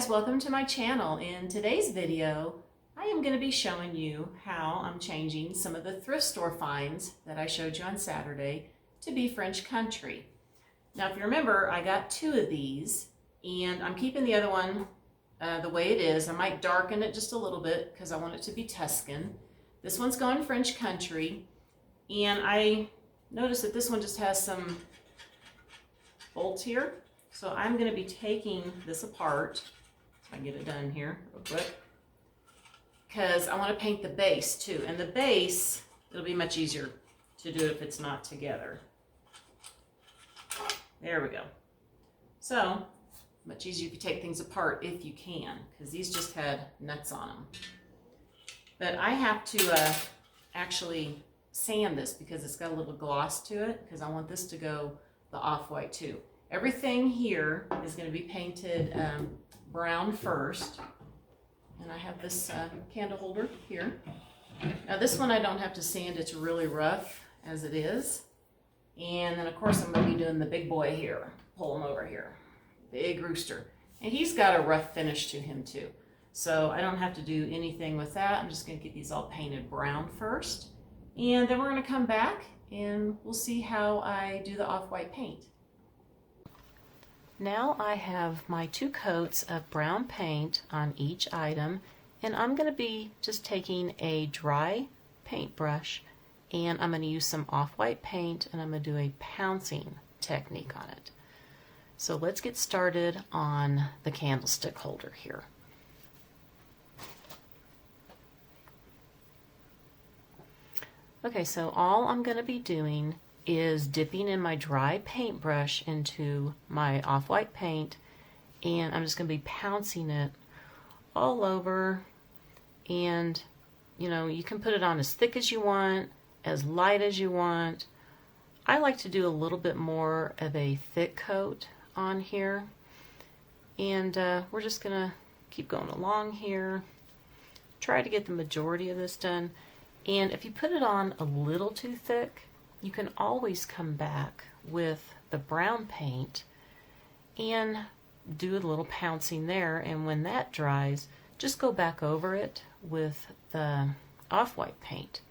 guys, welcome to my channel. In today's video, I am going to be showing you how I'm changing some of the thrift store finds that I showed you on Saturday to be French country. Now, if you remember, I got two of these and I'm keeping the other one the way it is. I might darken it just a little bit because I want it to be Tuscan. This one's going French country, and I noticed that this one just has some bolts here. So I'm going to be taking this apart, if I can get it done here real quick, because I want to paint the base too. And the base, it'll be much easier to do if it's not together. There we go. So, much easier if you take things apart if you can, because these just had nuts on them. But I have to actually sand this because it's got a little gloss to it, because I want this to go the off-white too. Everything here is going to be painted brown first. And I have this candle holder here. Now this one I don't have to sand, it's really rough as it is. And then of course I'm going to be doing the big boy here. Pull him over here. Big rooster. And he's got a rough finish to him too. So I don't have to do anything with that. I'm just going to get these all painted brown first. And then we're going to come back and we'll see how I do the off-white paint. Now I have my 2 coats of brown paint on each item, and I'm going to be just taking a dry paintbrush and I'm going to use some off-white paint and I'm going to do a pouncing technique on it. So let's get started on the candlestick holder here. Okay, so all I'm going to be doing is dipping in my dry paintbrush into my off-white paint, and I'm just going to be pouncing it all over. And you know, you can put it on as thick as you want, as light as you want. I like to do a little bit more of a thick coat on here, and we're just gonna keep going along here, try to get the majority of this done. And if you put it on a little too thick, you can always come back with the brown paint and do a little pouncing there, and when that dries, just go back over it with the off-white paint.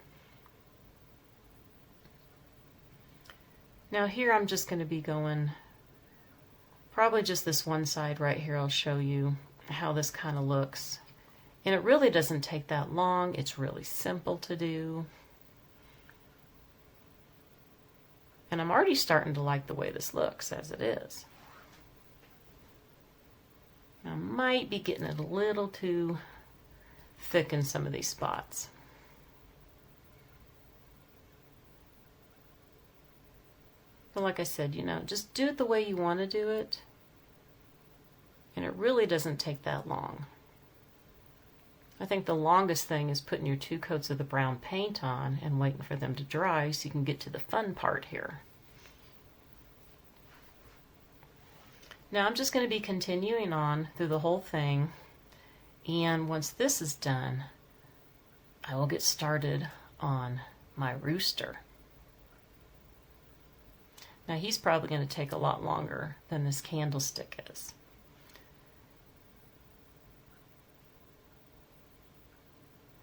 Now here I'm just going to be going probably just this one side right here. I'll show you how this kind of looks, and it really doesn't take that long. It's really simple to do. And I'm already starting to like the way this looks as it is. I might be getting it a little too thick in some of these spots. But like I said, you know, just do it the way you want to do it. And it really doesn't take that long. I think the longest thing is putting your 2 coats of the brown paint on and waiting for them to dry so you can get to the fun part here. Now I'm just going to be continuing on through the whole thing, and once this is done, I will get started on my rooster. Now he's probably going to take a lot longer than this candlestick is.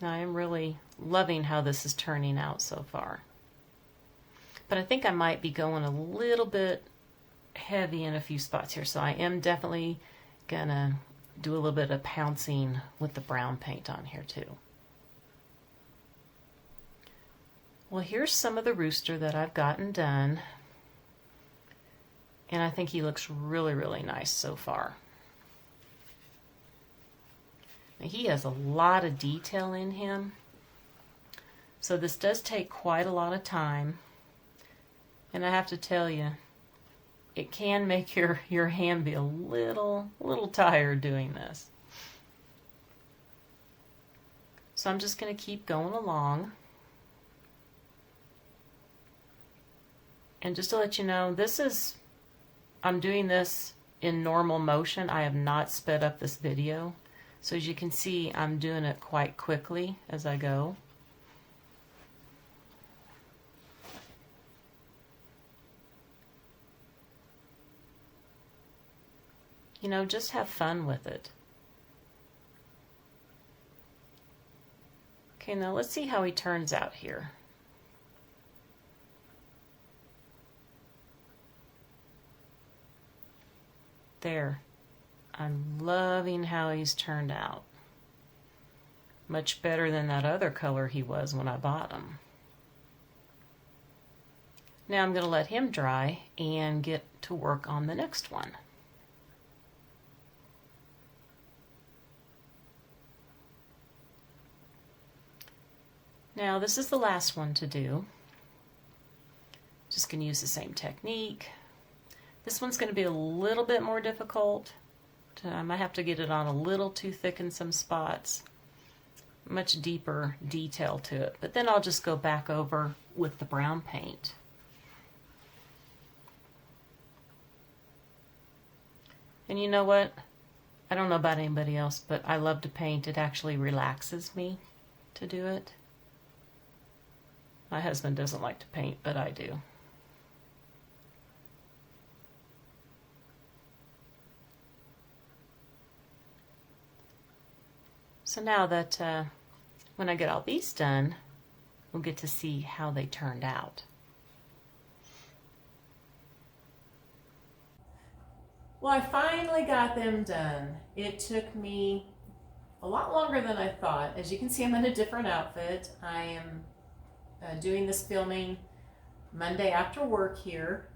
I am really loving how this is turning out so far. But I think I might be going a little bit heavy in a few spots here, so I am definitely gonna do a little bit of pouncing with the brown paint on here too. Well, here's some of the rooster that I've gotten done, and I think he looks really, really nice so far. He has a lot of detail in him, so this does take quite a lot of time, and I have to tell you, it can make your hand be a little tired doing this. So I'm just going to keep going along, and just to let you know, I'm doing this in normal motion. I have not sped up this video. So as you can see, I'm doing it quite quickly as I go. You know, just have fun with it. Okay, now let's see how he turns out here. There. I'm loving how he's turned out. Much better than that other color he was when I bought him. Now I'm going to let him dry and get to work on the next one. Now this is the last one to do. Just going to use the same technique. This one's going to be a little bit more difficult. I might have to get it on a little too thick in some spots. Much deeper detail to it. But then I'll just go back over with the brown paint. And you know what? I don't know about anybody else, but I love to paint. It actually relaxes me to do it. My husband doesn't like to paint, but I do. So now that when I get all these done, we'll get to see how they turned out. Well, I finally got them done. It took me a lot longer than I thought. As you can see, I'm in a different outfit. I am doing this filming Monday after work here,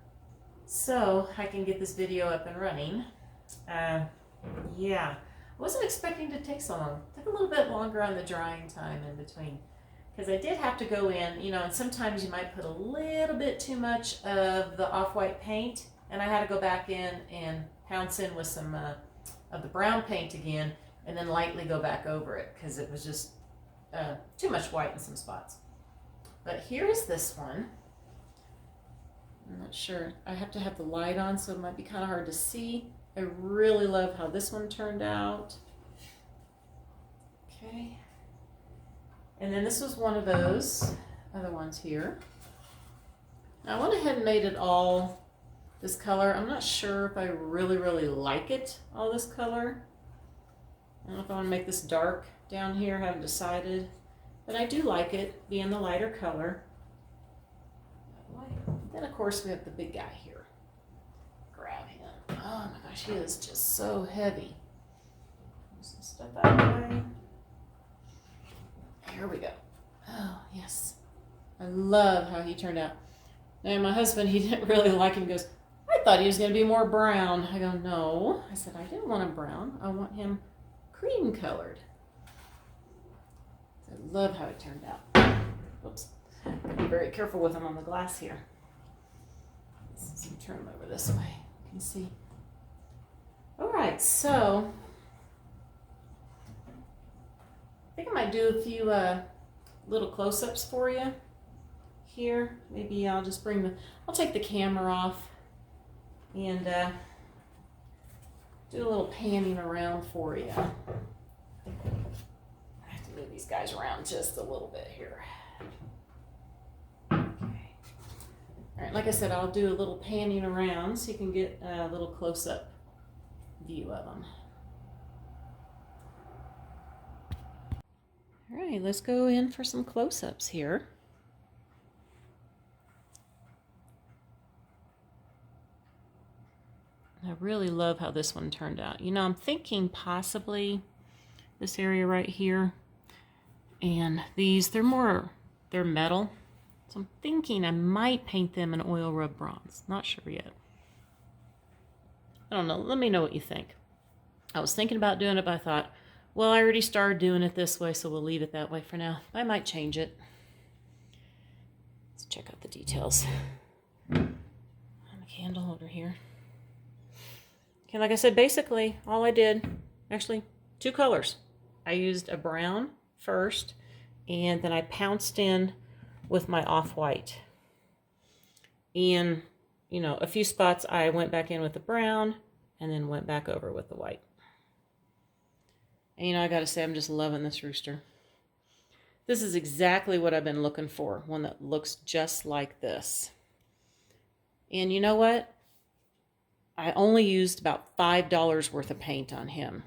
so I can get this video up and running. Yeah, I wasn't expecting to take so long. It took a little bit longer on the drying time in between, because I did have to go in, you know, and sometimes you might put a little bit too much of the off-white paint, and I had to go back in and pounce in with some of the brown paint again, and then lightly go back over it, because it was just too much white in some spots. But here's this one. I'm not sure. I have to have the light on, so it might be kind of hard to see. I really love how this one turned out. Okay. And then this was one of those other ones here. Now I went ahead and made it all this color. I'm not sure if I really like it, all this color. I don't know if I want to make this dark down here, I haven't decided. But I do like it being the lighter color. Then of course we have the big guy here. Grab him. Oh my gosh, he is just so heavy. Move some stuff out of the way. Here we go. Oh yes. I love how he turned out. Now my husband, he didn't really like him. He goes, I thought he was going to be more brown. I go, no. I said, I didn't want him brown. I want him cream colored. I love how it turned out. Oops. Be very careful with him on the glass here. Let's turn him over this way. You can see. All right, so I think I might do a few little close-ups for you here. Maybe I'll just I'll take the camera off and do a little panning around for you. I have to move these guys around just a little bit here. Okay. All right, like I said, I'll do a little panning around so you can get a little close-up view of them. All right, let's go in for some close-ups here. I really love how this one turned out. You know, I'm thinking possibly this area right here, and these, they're metal. So I'm thinking I might paint them in oil rub bronze. Not sure yet. I don't know. Let me know what you think. I was thinking about doing it, but I thought, well, I already started doing it this way, so we'll leave it that way for now. I might change it. Let's check out the details. On the candle holder here. Okay, like I said, basically all I did, actually 2 colors. I used a brown first, and then I pounced in with my off-white. And, you know, a few spots I went back in with the brown, and then went back over with the white. And, you know, I gotta say, I'm just loving this rooster. This is exactly what I've been looking for, one that looks just like this. And you know what? I only used about $5 worth of paint on him,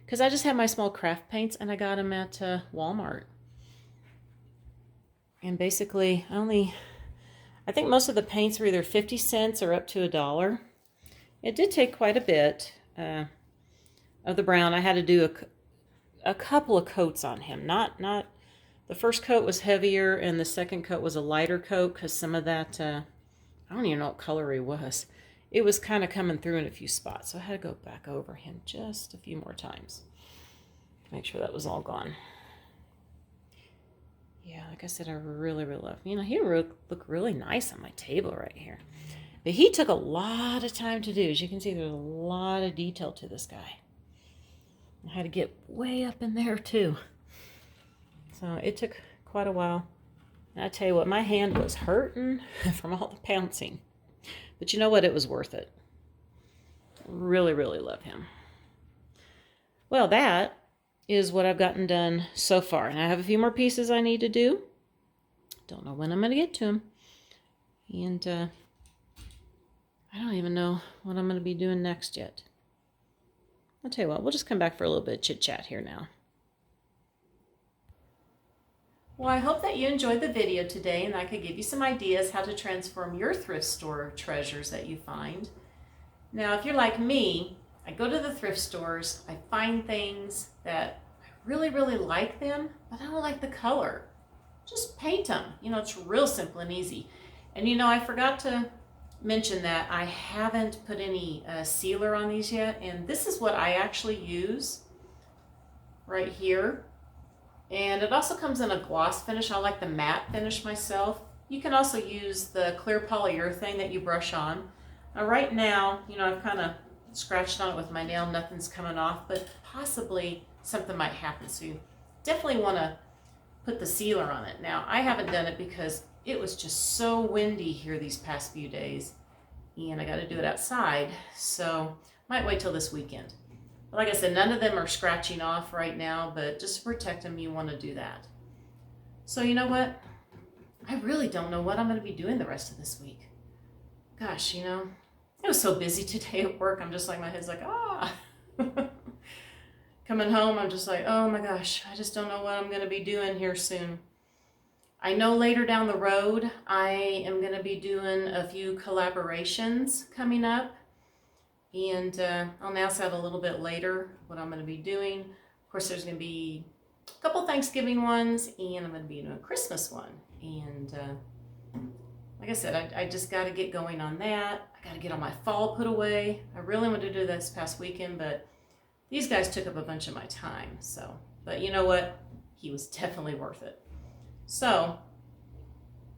because I just have my small craft paints, and I got them at Walmart. And basically, I think most of the paints were either 50 cents or up to $1. It did take quite a bit of the brown. I had to do a couple of coats on him. Not the first coat was heavier and the second coat was a lighter coat because some of that, I don't even know what color he was. It was kind of coming through in a few spots. So I had to go back over him just a few more times to make sure that was all gone. Yeah, like I said, I really, really love. You know, he would look really nice on my table right here. But he took a lot of time to do. As you can see, there's a lot of detail to this guy. I had to get way up in there too. So it took quite a while. And I tell you what, my hand was hurting from all the pouncing. But you know what? It was worth it. Really, really love him. Well, that is what I've gotten done so far. And I have a few more pieces I need to do. Don't know when I'm going to get to them. And I don't even know what I'm going to be doing next yet. I'll tell you what, we'll just come back for a little bit of chit-chat here now. Well, I hope that you enjoyed the video today and I could give you some ideas how to transform your thrift store treasures that you find. Now, if you're like me, I go to the thrift stores, I find things that I really, really like them, but I don't like the color. Just paint them. You know, it's real simple and easy. And you know, I forgot to mention that I haven't put any sealer on these yet, and this is what I actually use right here. And it also comes in a gloss finish. I like the matte finish myself. You can also use the clear polyurethane that you brush on. Now right now, you know, I've kind of scratched on it with my nail, nothing's coming off, but possibly something might happen. So you definitely want to put the sealer on it. Now, I haven't done it because it was just so windy here these past few days, and I got to do it outside, so might wait till this weekend. But like I said, none of them are scratching off right now, but just to protect them, you want to do that. So you know what? I really don't know what I'm going to be doing the rest of this week. Gosh, you know, it was so busy today at work. I'm just like, my head's like, ah. Coming home, I'm just like, oh my gosh, I just don't know what I'm going to be doing here soon. I know later down the road, I am going to be doing a few collaborations coming up. And I'll announce that a little bit later, what I'm going to be doing. Of course, there's going to be a couple Thanksgiving ones, and I'm going to be doing a Christmas one. And like I said, I just got to get going on that. I got to get all my fall put away. I really wanted to do this past weekend, but these guys took up a bunch of my time. So, but you know what? He was definitely worth it. So,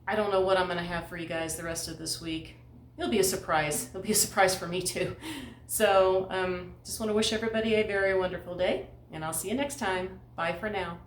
I don't know what I'm going to have for you guys the rest of this week. It'll be a surprise. It'll be a surprise for me too. So, just want to wish everybody a very wonderful day, and I'll see you next time. Bye for now.